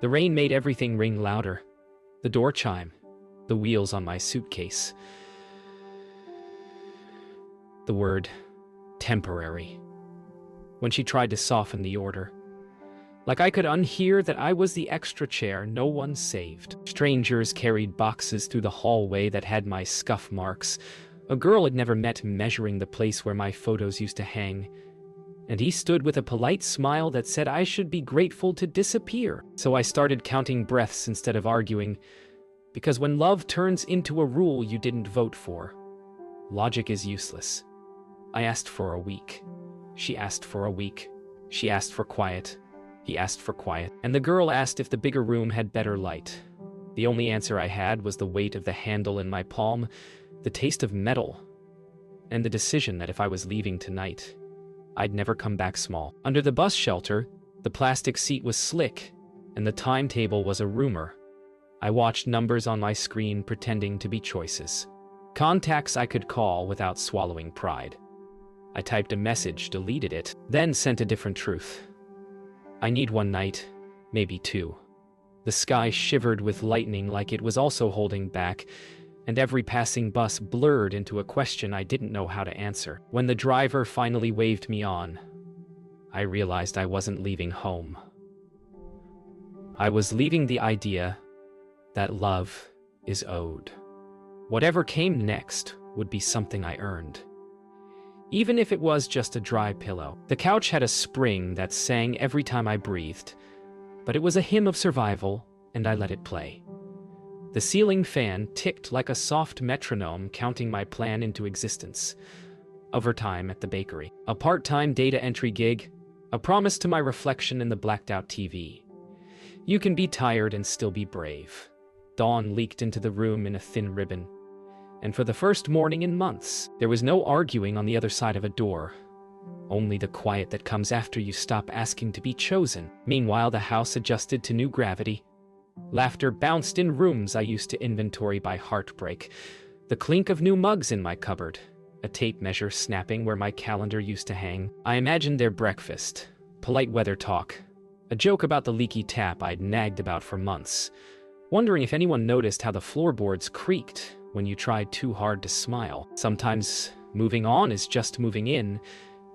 The rain made everything ring louder. The door chime, the wheels on my suitcase. The word temporary. When she tried to soften the order. Like I could unhear that I was the extra chair no one saved. Strangers carried boxes through the hallway that had my scuff marks. A girl I'd never met measuring the place where my photos used to hang. And he stood with a polite smile that said I should be grateful to disappear. So I started counting breaths instead of arguing. Because when love turns into a rule you didn't vote for, logic is useless. I asked for a week. She asked for a week. She asked for quiet. He asked for quiet. And the girl asked if the bigger room had better light. The only answer I had was the weight of the handle in my palm, the taste of metal, and the decision that if I was leaving tonight, I'd never come back small. Under the bus shelter, the plastic seat was slick, and the timetable was a rumor. I watched numbers on my screen pretending to be choices. Contacts I could call without swallowing pride. I typed a message, deleted it, then sent a different truth. I need one night, maybe two. The sky shivered with lightning like it was also holding back, and every passing bus blurred into a question I didn't know how to answer. When the driver finally waved me on, I realized I wasn't leaving home. I was leaving the idea that love is owed. Whatever came next would be something I earned. Even if it was just a dry pillow. The couch had a spring that sang every time I breathed, but it was a hymn of survival, and I let it play. The ceiling fan ticked like a soft metronome, counting my plan into existence. Overtime at the bakery. A part-time data entry gig. A promise to my reflection in the blacked-out TV. You can be tired and still be brave. Dawn leaked into the room in a thin ribbon. And for the first morning in months, there was no arguing on the other side of a door. Only the quiet that comes after you stop asking to be chosen. Meanwhile, the house adjusted to new gravity. Laughter bounced in rooms I used to inventory by heartbreak. The clink of new mugs in my cupboard. A tape measure snapping where my calendar used to hang. I imagined their breakfast. Polite weather talk. A joke about the leaky tap I'd nagged about for months. Wondering if anyone noticed how the floorboards creaked when you tried too hard to smile. Sometimes moving on is just moving in,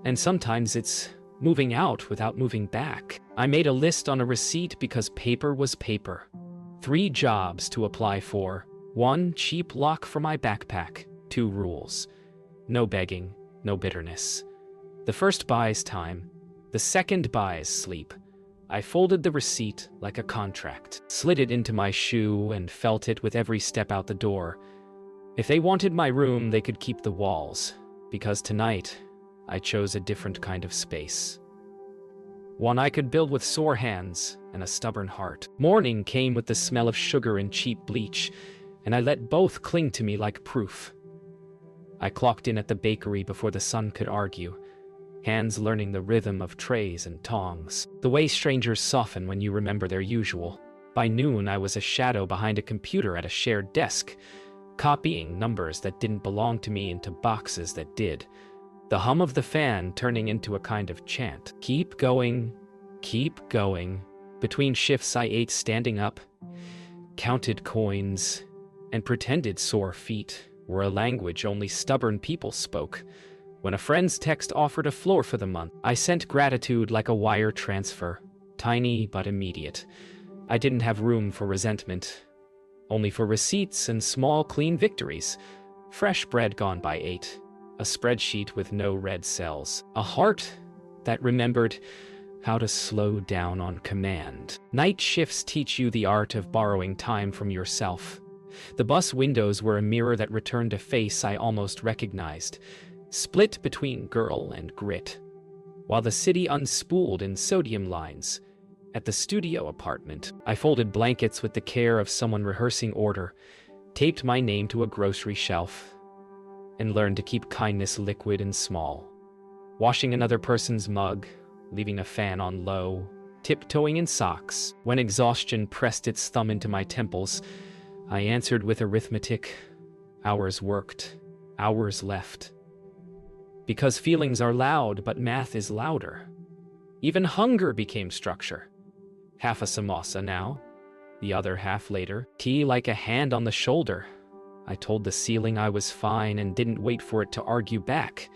and sometimes it's moving out without moving back. I made a list on a receipt because paper was paper. 3 jobs to apply for. 1 cheap lock for my backpack. 2 rules. No begging, no bitterness. The first buys time. The second buys sleep. I folded the receipt like a contract, slid it into my shoe, and felt it with every step out the door. If they wanted my room, they could keep the walls, because tonight, I chose a different kind of space. One I could build with sore hands and a stubborn heart. Morning came with the smell of sugar and cheap bleach, and I let both cling to me like proof. I clocked in at the bakery before the sun could argue, hands learning the rhythm of trays and tongs, the way strangers soften when you remember their usual. By noon, I was a shadow behind a computer at a shared desk, copying numbers that didn't belong to me into boxes that did. The hum of the fan turning into a kind of chant. Keep going, keep going. Between shifts I ate standing up, counted coins, and pretended sore feet were a language only stubborn people spoke. When a friend's text offered a floor for the month, I sent gratitude like a wire transfer, tiny but immediate. I didn't have room for resentment, only for receipts and small, clean victories. Fresh bread gone by 8. A spreadsheet with no red cells. A heart that remembered how to slow down on command. Night shifts teach you the art of borrowing time from yourself. The bus windows were a mirror that returned a face I almost recognized, split between girl and grit. While the city unspooled in sodium lines, at the studio apartment, I folded blankets with the care of someone rehearsing order, taped my name to a grocery shelf, and learned to keep kindness liquid and small. Washing another person's mug, leaving a fan on low, tiptoeing in socks. When exhaustion pressed its thumb into my temples, I answered with arithmetic. Hours worked, hours left. Because feelings are loud, but math is louder. Even hunger became structure. Half a samosa now, the other half later. Tea like a hand on the shoulder. I told the ceiling I was fine and didn't wait for it to argue back.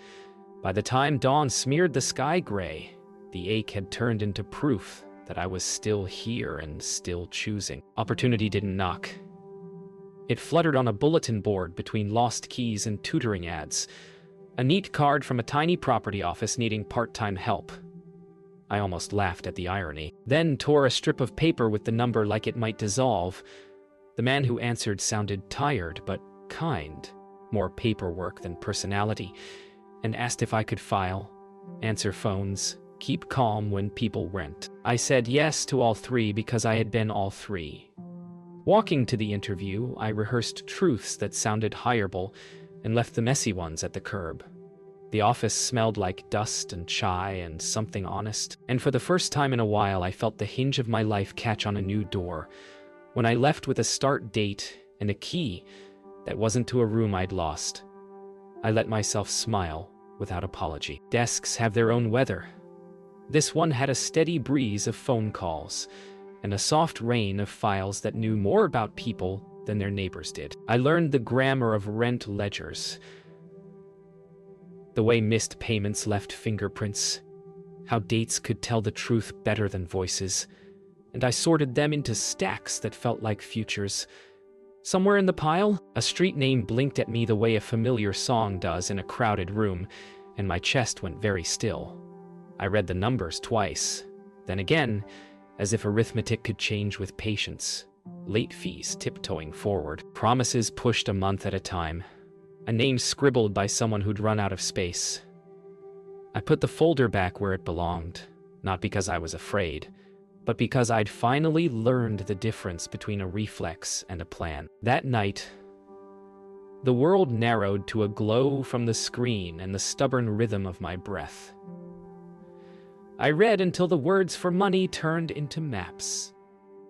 By the time dawn smeared the sky gray, the ache had turned into proof that I was still here and still choosing. Opportunity didn't knock. It fluttered on a bulletin board between lost keys and tutoring ads. A neat card from a tiny property office needing part-time help. I almost laughed at the irony, then tore a strip of paper with the number like it might dissolve. The man who answered sounded tired but kind, more paperwork than personality, and asked if I could file, answer phones, keep calm when people went. I said yes to all three because I had been all three. Walking to the interview, I rehearsed truths that sounded hireable and left the messy ones at the curb. The office smelled like dust and chai and something honest, and for the first time in a while I felt the hinge of my life catch on a new door. When I left with a start date and a key that wasn't to a room I'd lost, I let myself smile without apology. Desks have their own weather. This one had a steady breeze of phone calls and a soft rain of files that knew more about people than their neighbors did. I learned the grammar of rent ledgers, the way missed payments left fingerprints, how dates could tell the truth better than voices, and I sorted them into stacks that felt like futures. Somewhere in the pile, a street name blinked at me the way a familiar song does in a crowded room, and my chest went very still. I read the numbers twice, then again, as if arithmetic could change with patience. Late fees tiptoeing forward, promises pushed a month at a time, a name scribbled by someone who'd run out of space. I put the folder back where it belonged, not because I was afraid, but because I'd finally learned the difference between a reflex and a plan. That night, the world narrowed to a glow from the screen and the stubborn rhythm of my breath. I read until the words for money turned into maps.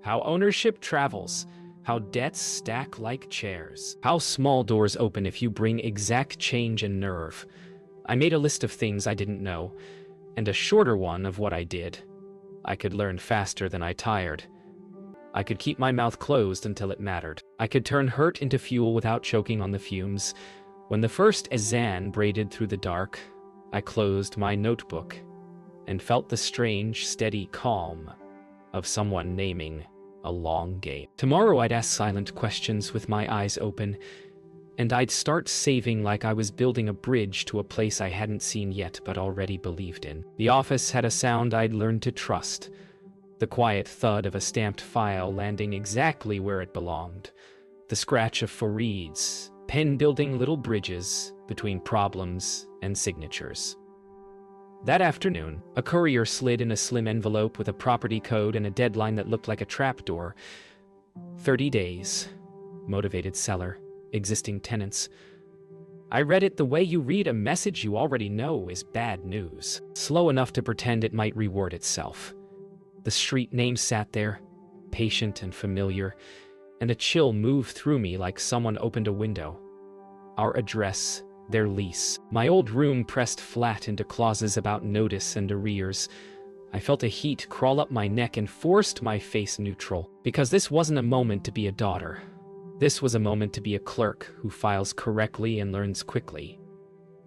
How ownership travels, how debts stack like chairs, how small doors open if you bring exact change and nerve. I made a list of things I didn't know, and a shorter one of what I did. I could learn faster than I tired. I could keep my mouth closed until it mattered. I could turn hurt into fuel without choking on the fumes. When the first azan braided through the dark, I closed my notebook and felt the strange, steady calm of someone naming a long game. Tomorrow I'd ask silent questions with my eyes open, and I'd start saving like I was building a bridge to a place I hadn't seen yet but already believed in. The office had a sound I'd learned to trust, the quiet thud of a stamped file landing exactly where it belonged, the scratch of Farid's pen building little bridges between problems and signatures. That afternoon, a courier slid in a slim envelope with a property code and a deadline that looked like a trapdoor. 30 days. Motivated seller. Existing tenants. I read it the way you read a message you already know is bad news. Slow enough to pretend it might reward itself. The street name sat there, patient and familiar, and a chill moved through me like someone opened a window. Our address, their lease. My old room pressed flat into clauses about notice and arrears. I felt a heat crawl up my neck and forced my face neutral, because this wasn't a moment to be a daughter. This was a moment to be a clerk who files correctly and learns quickly.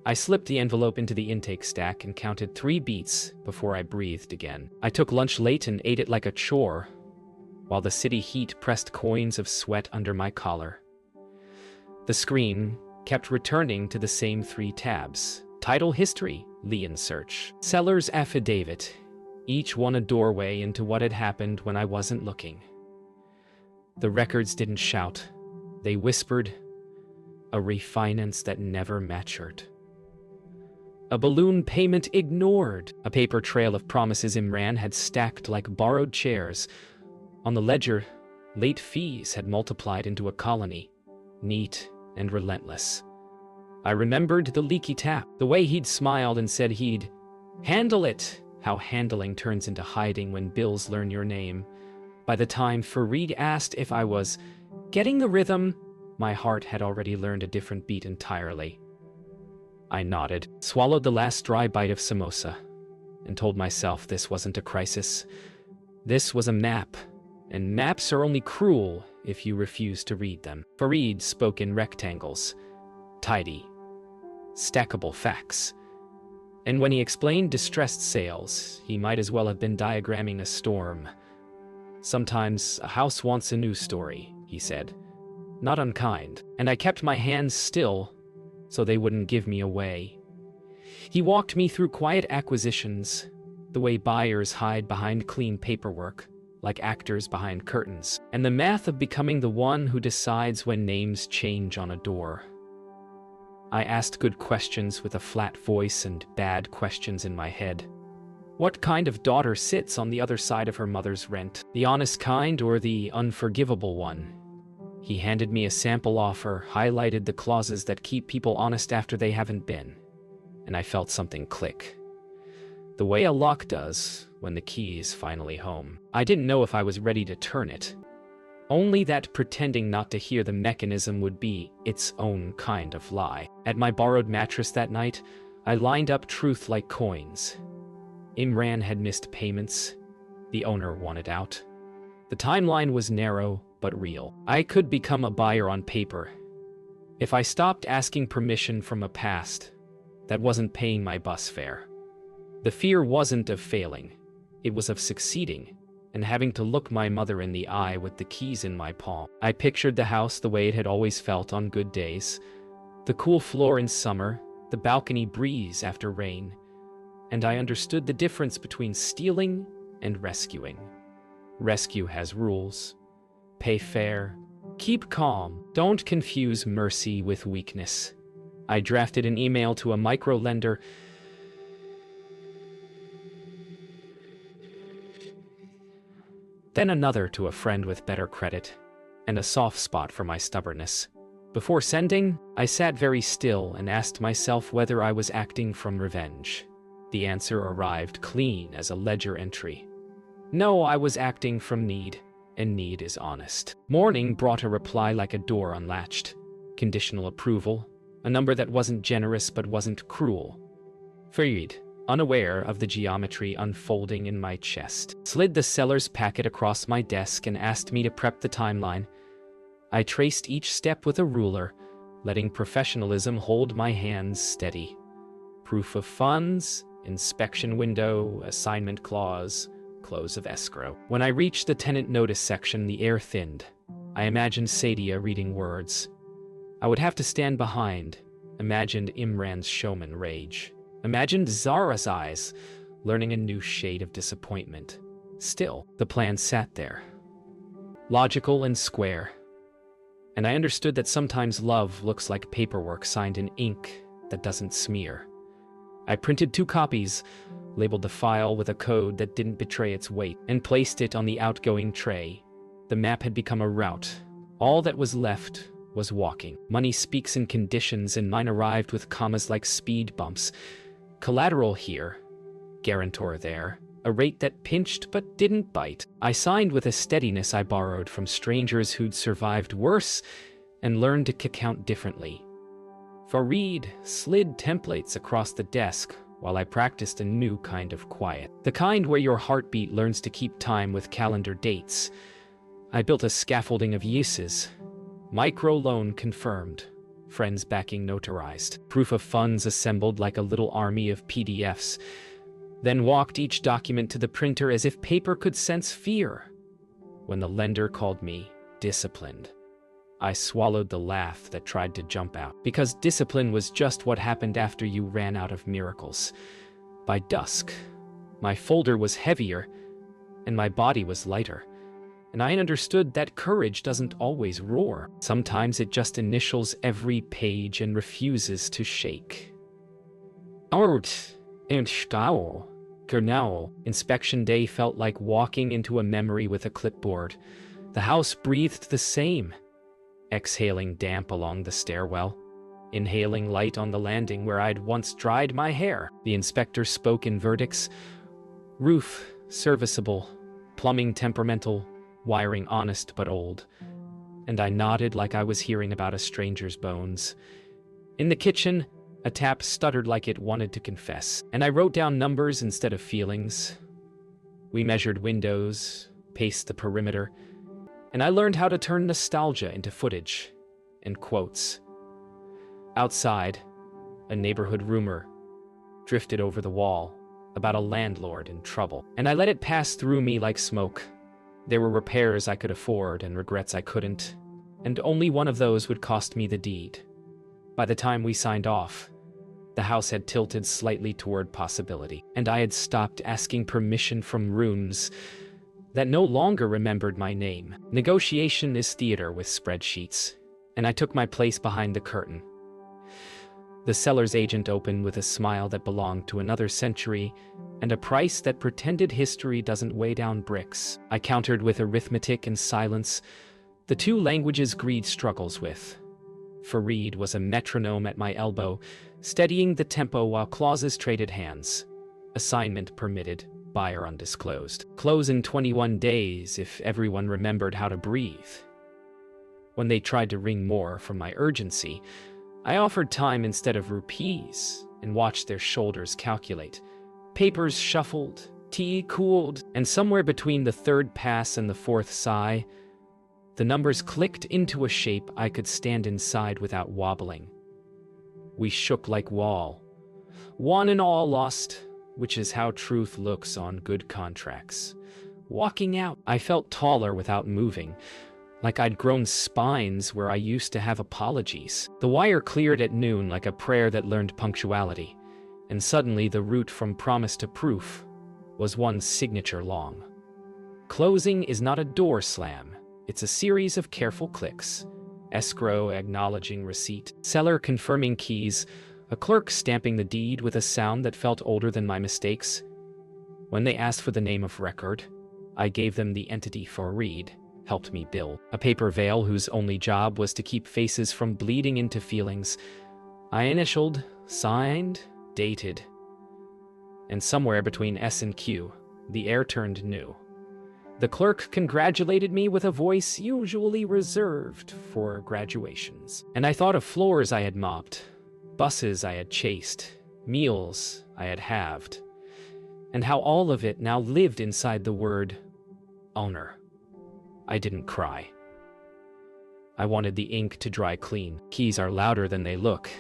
I slipped the envelope into the intake stack and counted 3 beats before I breathed again. I took lunch late and ate it like a chore, while the city heat pressed coins of sweat under my collar. The screen kept returning to the same 3 tabs. Title history, lien search. Seller's affidavit, each one a doorway into what had happened when I wasn't looking. The records didn't shout. They whispered, a refinance that never matured. A balloon payment ignored. A paper trail of promises Imran had stacked like borrowed chairs. On the ledger, late fees had multiplied into a colony, neat and relentless. I remembered the leaky tap, the way he'd smiled and said he'd handle it, how handling turns into hiding when bills learn your name. By the time Farid asked if I was getting the rhythm, my heart had already learned a different beat entirely. I nodded, swallowed the last dry bite of samosa, and told myself this wasn't a crisis. This was a map, and maps are only cruel if you refuse to read them. Farid spoke in rectangles, tidy, stackable facts. And when he explained distressed sails, he might as well have been diagramming a storm. Sometimes a house wants a new story, he said. Not unkind. And I kept my hands still so they wouldn't give me away. He walked me through quiet acquisitions, the way buyers hide behind clean paperwork, like actors behind curtains, and the math of becoming the one who decides when names change on a door. I asked good questions with a flat voice and bad questions in my head. What kind of daughter sits on the other side of her mother's rent? The honest kind or the unforgivable one? He handed me a sample offer, highlighted the clauses that keep people honest after they haven't been, and I felt something click. The way a lock does when the key is finally home. I didn't know if I was ready to turn it. Only that pretending not to hear the mechanism would be its own kind of lie. At my borrowed mattress that night, I lined up truth like coins. Imran had missed payments. The owner wanted out. The timeline was narrow, but real. I could become a buyer on paper. If I stopped asking permission from a past that wasn't paying my bus fare. The fear wasn't of failing. It was of succeeding and having to look my mother in the eye with the keys in my palm. I pictured the house the way it had always felt on good days. The cool floor in summer, the balcony breeze after rain. And I understood the difference between stealing and rescuing. Rescue has rules. Pay fair. Keep calm. Don't confuse mercy with weakness. I drafted an email to a micro-lender. Then another to a friend with better credit, and a soft spot for my stubbornness. Before sending, I sat very still and asked myself whether I was acting from revenge. The answer arrived clean as a ledger entry. No, I was acting from need, and need is honest. Morning brought a reply like a door unlatched. Conditional approval, a number that wasn't generous but wasn't cruel. Farid, unaware of the geometry unfolding in my chest, slid the seller's packet across my desk and asked me to prep the timeline. I traced each step with a ruler, letting professionalism hold my hands steady. Proof of funds, inspection window, assignment clause, close of escrow. When I reached the tenant notice section, the air thinned. I imagined Sadia reading words. I would have to stand behind, imagined Imran's showman rage. Imagined Zara's eyes, learning a new shade of disappointment. Still, the plan sat there. Logical and square. And I understood that sometimes love looks like paperwork signed in ink that doesn't smear. I printed 2 copies, labeled the file with a code that didn't betray its weight, and placed it on the outgoing tray. The map had become a route. All that was left was walking. Money speaks in conditions, and mine arrived with commas like speed bumps. Collateral here, guarantor there, a rate that pinched but didn't bite. I signed with a steadiness I borrowed from strangers who'd survived worse and learned to count differently. Farid slid templates across the desk while I practiced a new kind of quiet. The kind where your heartbeat learns to keep time with calendar dates. I built a scaffolding of yeses. Micro-loan confirmed. Friends backing notarized. Proof of funds assembled like a little army of PDFs. Then walked each document to the printer as if paper could sense fear. When the lender called me disciplined, I swallowed the laugh that tried to jump out. Because discipline was just what happened after you ran out of miracles. By dusk, my folder was heavier and my body was lighter. And I understood that courage doesn't always roar. Sometimes it just initials every page and refuses to shake. Inspection day felt like walking into a memory with a clipboard. The house breathed the same. Exhaling damp along the stairwell. Inhaling light on the landing where I'd once dried my hair. The inspector spoke in verdicts. Roof, serviceable. Plumbing, temperamental. Wiring, honest but old. And I nodded like I was hearing about a stranger's bones. In the kitchen, a tap stuttered like it wanted to confess, and I wrote down numbers instead of feelings. We measured windows, paced the perimeter, and I learned how to turn nostalgia into footage and quotes. Outside, a neighborhood rumor drifted over the wall about a landlord in trouble, and I let it pass through me like smoke. There were repairs I could afford and regrets I couldn't, and only one of those would cost me the deed. By the time we signed off, the house had tilted slightly toward possibility, and I had stopped asking permission from rooms that no longer remembered my name. Negotiation is theater with spreadsheets, and I took my place behind the curtain. The seller's agent opened with a smile that belonged to another century and a price that pretended history doesn't weigh down bricks. I countered with arithmetic and silence, the two languages greed struggles with. Fareed was a metronome at my elbow, steadying the tempo while clauses traded hands. Assignment permitted, buyer undisclosed. Close in 21 days if everyone remembered how to breathe. When they tried to wring more from my urgency, I offered time instead of rupees and watched their shoulders calculate. Papers shuffled, tea cooled, and somewhere between the third pass and the fourth sigh, the numbers clicked into a shape I could stand inside without wobbling. We shook like wall. One and all lost, which is how truth looks on good contracts. Walking out, I felt taller without moving, like I'd grown spines where I used to have apologies. The wire cleared at noon like a prayer that learned punctuality, and suddenly the route from promise to proof was one signature long. Closing is not a door slam, it's a series of careful clicks. Escrow acknowledging receipt, seller confirming keys, a clerk stamping the deed with a sound that felt older than my mistakes. When they asked for the name of record, I gave them the entity Fareed helped me build, a paper veil whose only job was to keep faces from bleeding into feelings. I initialed, signed, dated, and somewhere between S and Q, the air turned new. The clerk congratulated me with a voice usually reserved for graduations, and I thought of floors I had mopped, buses I had chased, meals I had halved, and how all of it now lived inside the word owner. I didn't cry. I wanted the ink to dry clean. Keys are louder than they look.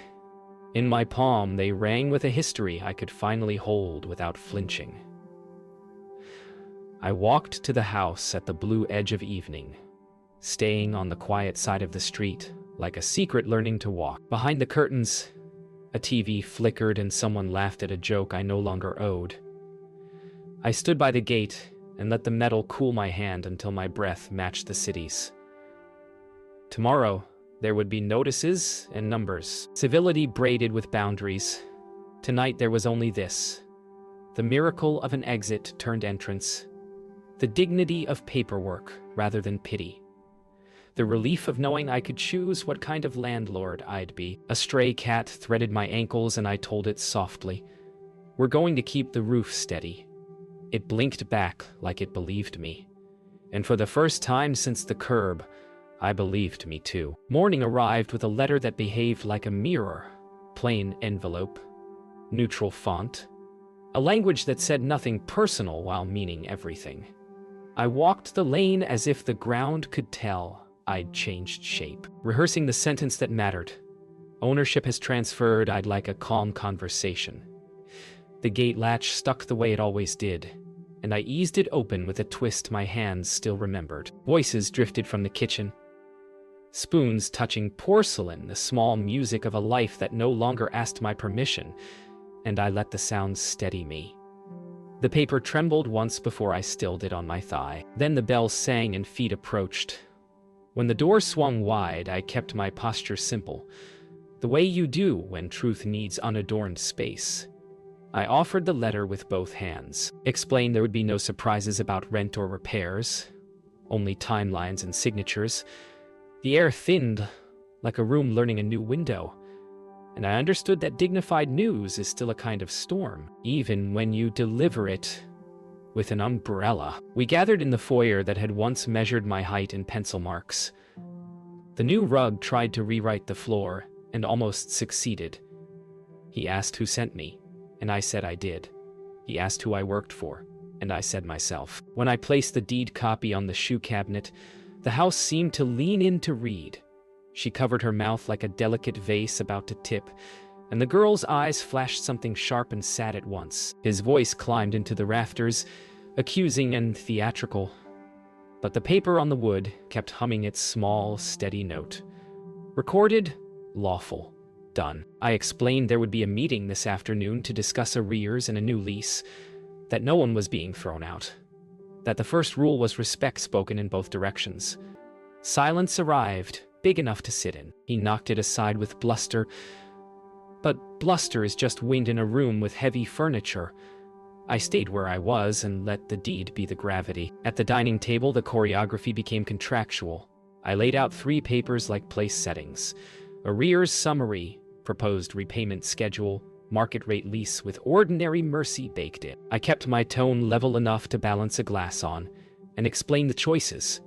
In my palm, they rang with a history I could finally hold without flinching. I walked to the house at the blue edge of evening, staying on the quiet side of the street, like a secret learning to walk. Behind the curtains, a TV flickered and someone laughed at a joke I no longer owed. I stood by the gate and let the metal cool my hand until my breath matched the city's. Tomorrow, there would be notices and numbers, civility braided with boundaries. Tonight there was only this: the miracle of an exit turned entrance, the dignity of paperwork rather than pity, the relief of knowing I could choose what kind of landlord I'd be. A stray cat threaded my ankles and I told it softly, "We're going to keep the roof steady." It blinked back like it believed me. And for the first time since the curb, I believed me too. Morning arrived with a letter that behaved like a mirror. Plain envelope, neutral font, a language that said nothing personal while meaning everything. I walked the lane as if the ground could tell I'd changed shape, rehearsing the sentence that mattered. Ownership has transferred, I'd like a calm conversation. The gate latch stuck the way it always did, and I eased it open with a twist my hands still remembered. Voices drifted from the kitchen, spoons touching porcelain, the small music of a life that no longer asked my permission, and I let the sounds steady me. The paper trembled once before I stilled it on my thigh. Then the bell sang and feet approached. When the door swung wide, I kept my posture simple, the way you do when truth needs unadorned space. I offered the letter with both hands, explained there would be no surprises about rent or repairs, only timelines and signatures. The air thinned, like a room learning a new window, and I understood that dignified news is still a kind of storm, even when you deliver it with an umbrella. We gathered in the foyer that had once measured my height in pencil marks. The new rug tried to rewrite the floor, and almost succeeded. He asked who sent me, and I said I did. He asked who I worked for, And I said myself. When I placed the deed copy on the shoe cabinet, the house seemed to lean in to read. She covered her mouth like a delicate vase about to tip, and the girl's eyes flashed something sharp and sad at once. His voice climbed into the rafters, accusing and theatrical. But the paper on the wood kept humming its small, steady note. Recorded, lawful, done. I explained there would be a meeting this afternoon to discuss arrears and a new lease, that no one was being thrown out, that the first rule was respect spoken in both directions. Silence arrived, big enough to sit in. He knocked it aside with bluster, but bluster is just wind in a room with heavy furniture. I stayed where I was and let the deed be the gravity. At the dining table, the choreography became contractual. I laid out 3 papers like place settings: arrears summary, proposed repayment schedule, market rate lease with ordinary mercy baked in. I kept my tone level enough to balance a glass on and explain the choices.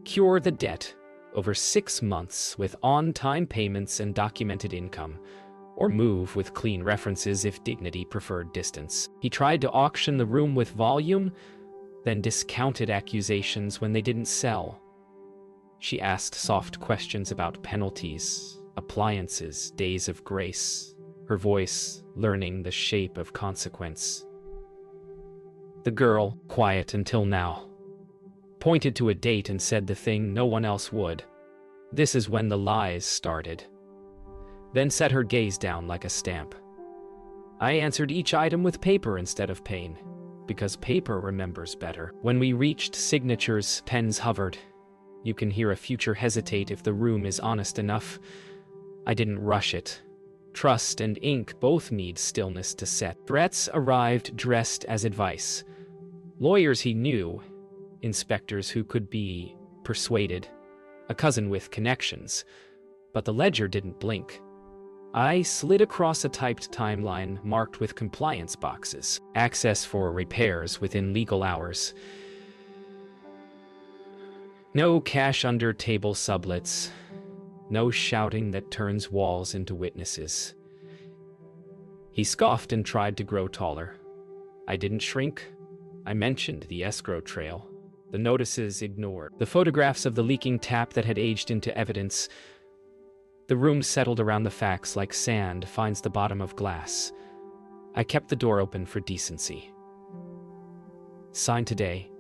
Cure the debt over 6 months with on-time payments and documented income, or move with clean references if dignity preferred distance. He tried to auction the room with volume, then discounted accusations when they didn't sell. She asked soft questions about penalties, appliances, days of grace, her voice learning the shape of consequence. The girl, quiet until now, pointed to a date and said the thing no one else would. This is when the lies started. Then set her gaze down like a stamp. I answered each item with paper instead of pain, because paper remembers better. When we reached signatures, pens hovered. You can hear a future hesitate if the room is honest enough. I didn't rush it. Trust and ink both need stillness to set. Threats arrived dressed as advice. Lawyers he knew, inspectors who could be persuaded, a cousin with connections, but the ledger didn't blink. I slid across a typed timeline marked with compliance boxes, access for repairs within legal hours. No cash under table sublets. No shouting that turns walls into witnesses. He scoffed and tried to grow taller. I didn't shrink. I mentioned the escrow trail. The notices ignored. The photographs of the leaking tap that had aged into evidence. The room settled around the facts like sand finds the bottom of glass. I kept the door open for decency. Sign today.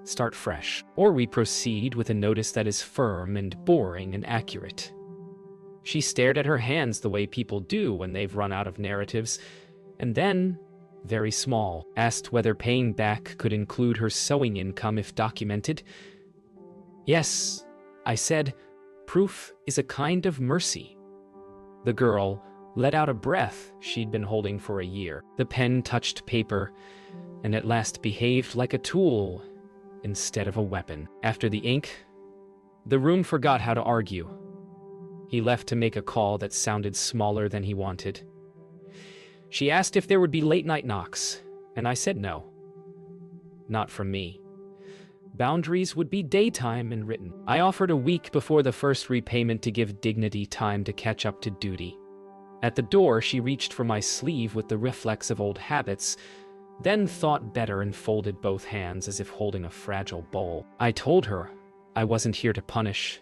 Start fresh, or we proceed with a notice that is firm and boring and accurate. She stared at her hands the way people do when they've run out of narratives, and then, very small, asked whether paying back could include her sewing income if documented. Yes, I said, proof is a kind of mercy. The girl let out a breath she'd been holding for a year. The pen touched paper, and at last behaved like a tool instead of a weapon. After the ink, the room forgot how to argue. He left to make a call that sounded smaller than he wanted. She asked if there would be late-night knocks, and I said no. Not from me. Boundaries would be daytime and written. I offered a week before the first repayment to give dignity time to catch up to duty. At the door, she reached for my sleeve with the reflex of old habits, then thought better and folded both hands as if holding a fragile bowl. I told her I wasn't here to punish,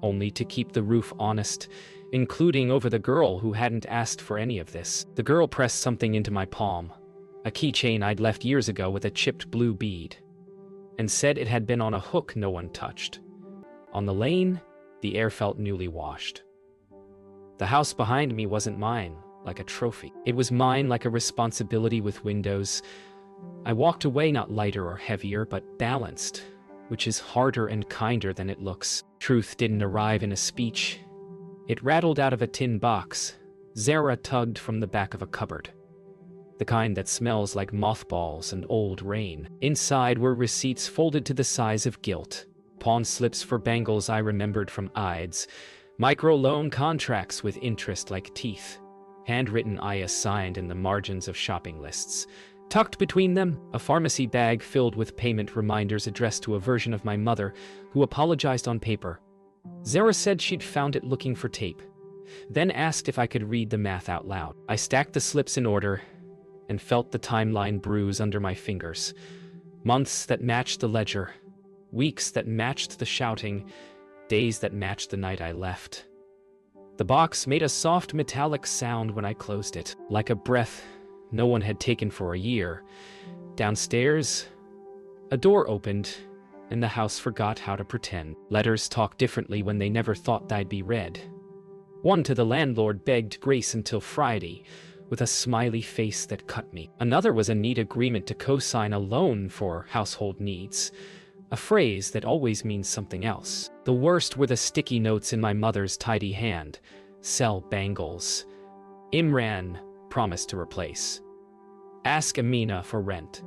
only to keep the roof honest, including over the girl who hadn't asked for any of this. The girl pressed something into my palm, a keychain I'd left years ago with a chipped blue bead, and said it had been on a hook no one touched. On the lane, the air felt newly washed. The house behind me wasn't mine, like a trophy. It was mine like a responsibility with windows. I walked away not lighter or heavier, but balanced, which is harder and kinder than it looks. Truth didn't arrive in a speech. It rattled out of a tin box, Zara tugged from the back of a cupboard. The kind that smells like mothballs and old rain. Inside were receipts folded to the size of guilt, pawn slips for bangles I remembered from Ides, micro-loan contracts with interest like teeth, handwritten I assigned in the margins of shopping lists. Tucked between them, a pharmacy bag filled with payment reminders addressed to a version of my mother who apologized on paper. Zara said she'd found it looking for tape, then asked if I could read the math out loud. I stacked the slips in order and felt the timeline bruise under my fingers. Months that matched the ledger, weeks that matched the shouting, days that matched the night I left. The box made a soft metallic sound when I closed it, like a breath no one had taken for a year. Downstairs, a door opened, and the house forgot how to pretend. Letters talk differently when they never thought they'd be read. One to the landlord begged grace until Friday, with a smiley face that cut me. Another was a neat agreement to co-sign a loan for household needs, a phrase that always means something else. The worst were the sticky notes in my mother's tidy hand. Sell bangles. Imran promised to replace. Ask Amina for rent.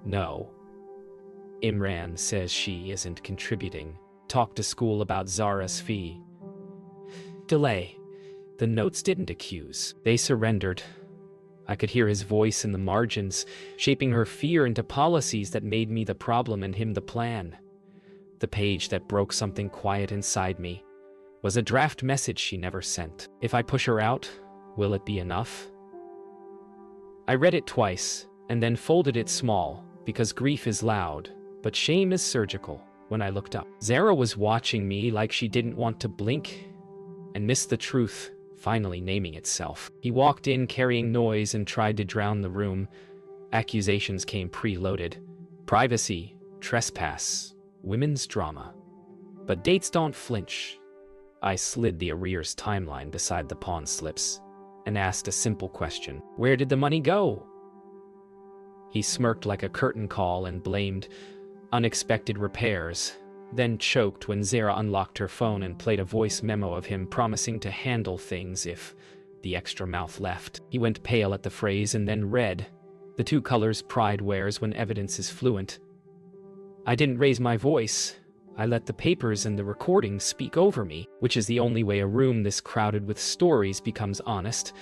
No. Imran says she isn't contributing. Talk to school about Zara's fee. Delay. The notes didn't accuse. They surrendered. I could hear his voice in the margins, shaping her fear into policies that made me the problem and him the plan. The page that broke something quiet inside me was a draft message she never sent. If I push her out, will it be enough? I read it twice, and then folded it small, because grief is loud, but shame is surgical. When I looked up, Zara was watching me like she didn't want to blink, and missed the truth finally naming itself. He walked in carrying noise and tried to drown the room. Accusations came preloaded. Privacy, trespass, women's drama. But dates don't flinch. I slid the arrears timeline beside the pawn slips and asked a simple question. Where did the money go? He smirked like a curtain call and blamed unexpected repairs, then choked when Zara unlocked her phone and played a voice memo of him promising to handle things if the extra mouth left. He went pale at the phrase and then red, the two colors pride wears when evidence is fluent. I didn't raise my voice. I let the papers and the recordings speak over me, which is the only way a room this crowded with stories becomes honest.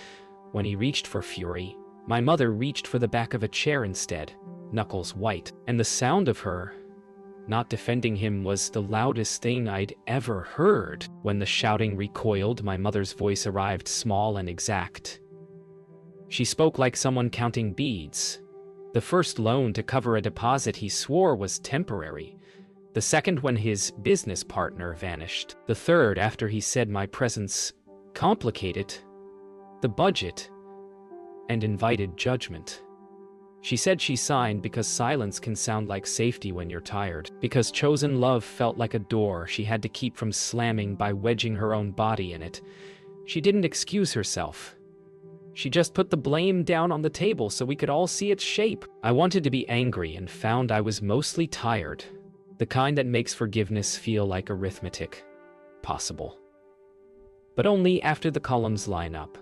When he reached for fury, my mother reached for the back of a chair instead, knuckles white, and the sound of her not defending him was the loudest thing I'd ever heard. When the shouting recoiled, my mother's voice arrived small and exact. She spoke like someone counting beads. The first loan to cover a deposit he swore was temporary. The second when his business partner vanished. The third after he said my presence complicated the budget and invited judgment. She said she signed because silence can sound like safety when you're tired, because chosen love felt like a door she had to keep from slamming by wedging her own body in it. She didn't excuse herself. She just put the blame down on the table so we could all see its shape. I wanted to be angry and found I was mostly tired, the kind that makes forgiveness feel like arithmetic. Possible. But only after the columns line up.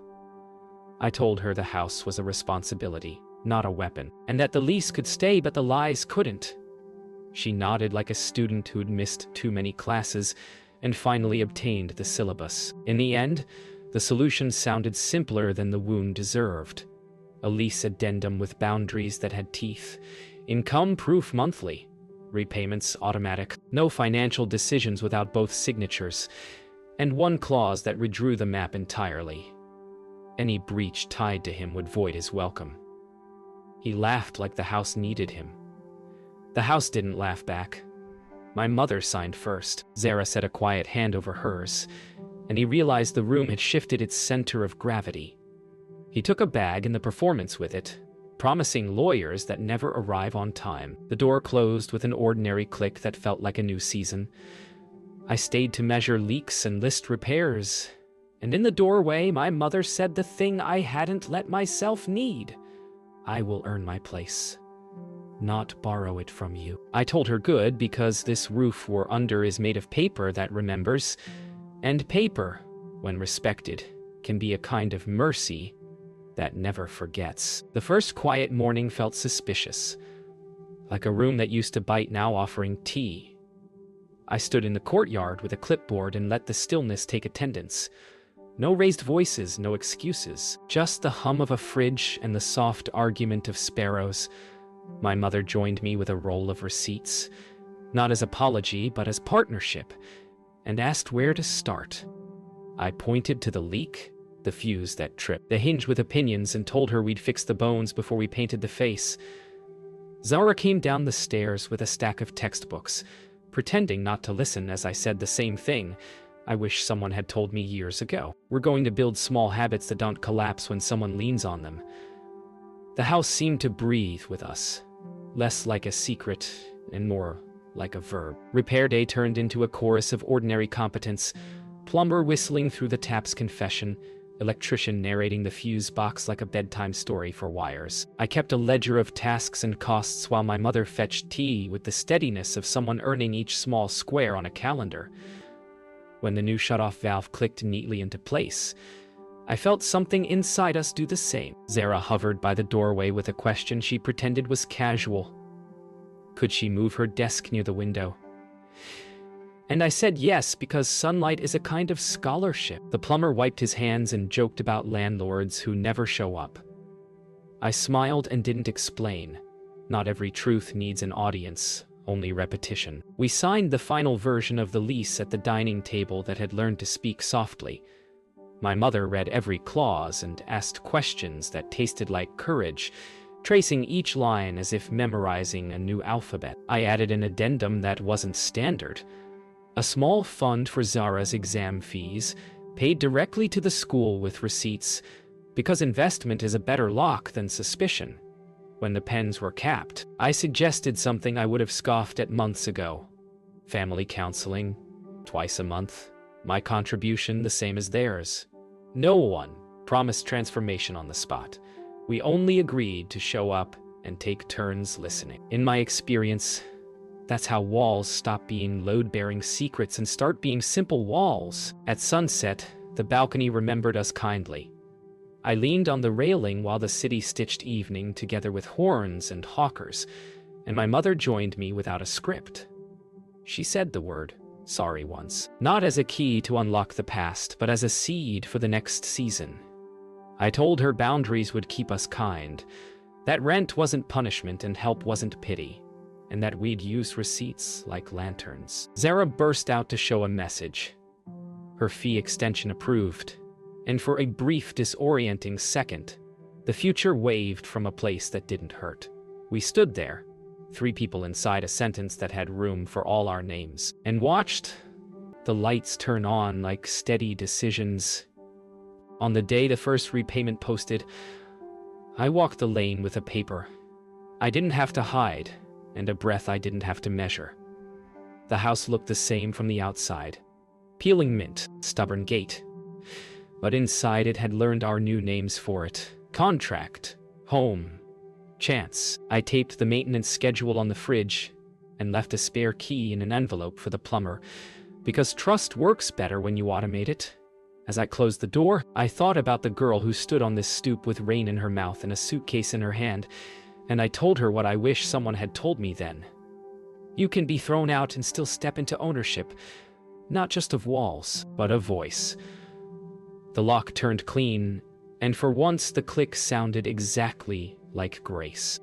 I told her the house was a responsibility, not a weapon, and that the lease could stay but the lies couldn't. She nodded like a student who'd missed too many classes and finally obtained the syllabus. In the end, the solution sounded simpler than the wound deserved. A lease addendum with boundaries that had teeth. Income proof monthly. Repayments automatic. No financial decisions without both signatures. And one clause that redrew the map entirely. Any breach tied to him would void his welcome. He laughed like the house needed him. The house didn't laugh back. My mother signed first. Zara set a quiet hand over hers, and he realized the room had shifted its center of gravity. He took a bag and the performance with it, promising lawyers that never arrive on time. The door closed with an ordinary click that felt like a new season. I stayed to measure leaks and list repairs, and in the doorway my mother said the thing I hadn't let myself need. I will earn my place, not borrow it from you. I told her good, because this roof we're under is made of paper that remembers, and paper, when respected, can be a kind of mercy that never forgets. The first quiet morning felt suspicious, like a room that used to bite now offering tea. I stood in the courtyard with a clipboard and let the stillness take attendance. No raised voices, no excuses, just the hum of a fridge and the soft argument of sparrows. My mother joined me with a roll of receipts, not as apology, but as partnership, and asked where to start. I pointed to the leak, the fuse that tripped, the hinge with opinions, and told her we'd fix the bones before we painted the face. Zara came down the stairs with a stack of textbooks, pretending not to listen as I said the same thing I wish someone had told me years ago. We're going to build small habits that don't collapse when someone leans on them. The house seemed to breathe with us, less like a secret and more like a verb. Repair day turned into a chorus of ordinary competence, plumber whistling through the tap's confession, electrician narrating the fuse box like a bedtime story for wires. I kept a ledger of tasks and costs while my mother fetched tea with the steadiness of someone earning each small square on a calendar. When the new shut-off valve clicked neatly into place, I felt something inside us do the same. Zara hovered by the doorway with a question she pretended was casual. Could she move her desk near the window? And I said yes, because sunlight is a kind of scholarship. The plumber wiped his hands and joked about landlords who never show up. I smiled and didn't explain. Not every truth needs an audience, only repetition. We signed the final version of the lease at the dining table that had learned to speak softly. My mother read every clause and asked questions that tasted like courage, tracing each line as if memorizing a new alphabet. I added an addendum that wasn't standard. A small fund for Zara's exam fees, paid directly to the school with receipts, because investment is a better lock than suspicion. When the pens were capped, I suggested something I would have scoffed at months ago. Family counseling, twice a month, my contribution the same as theirs. No one promised transformation on the spot. We only agreed to show up and take turns listening. In my experience, that's how walls stop being load-bearing secrets and start being simple walls. At sunset, the balcony remembered us kindly. I leaned on the railing while the city stitched evening together with horns and hawkers, and my mother joined me without a script. She said the word sorry once, not as a key to unlock the past, but as a seed for the next season. I told her boundaries would keep us kind, that rent wasn't punishment and help wasn't pity, and that we'd use receipts like lanterns. Zara burst out to show a message. Her fee extension approved, and for a brief disorienting second, the future waved from a place that didn't hurt. We stood there, 3 people inside a sentence that had room for all our names, and watched the lights turn on like steady decisions. On the day the first repayment posted, I walked the lane with a paper I didn't have to hide, and a breath I didn't have to measure. The house looked the same from the outside. Peeling mint, stubborn gate. But inside it had learned our new names for it. Contract, home, chance. I taped the maintenance schedule on the fridge and left a spare key in an envelope for the plumber, because trust works better when you automate it. As I closed the door, I thought about the girl who stood on this stoop with rain in her mouth and a suitcase in her hand, and I told her what I wish someone had told me then. You can be thrown out and still step into ownership, not just of walls, but of voice. The lock turned clean, and for once the click sounded exactly like grace.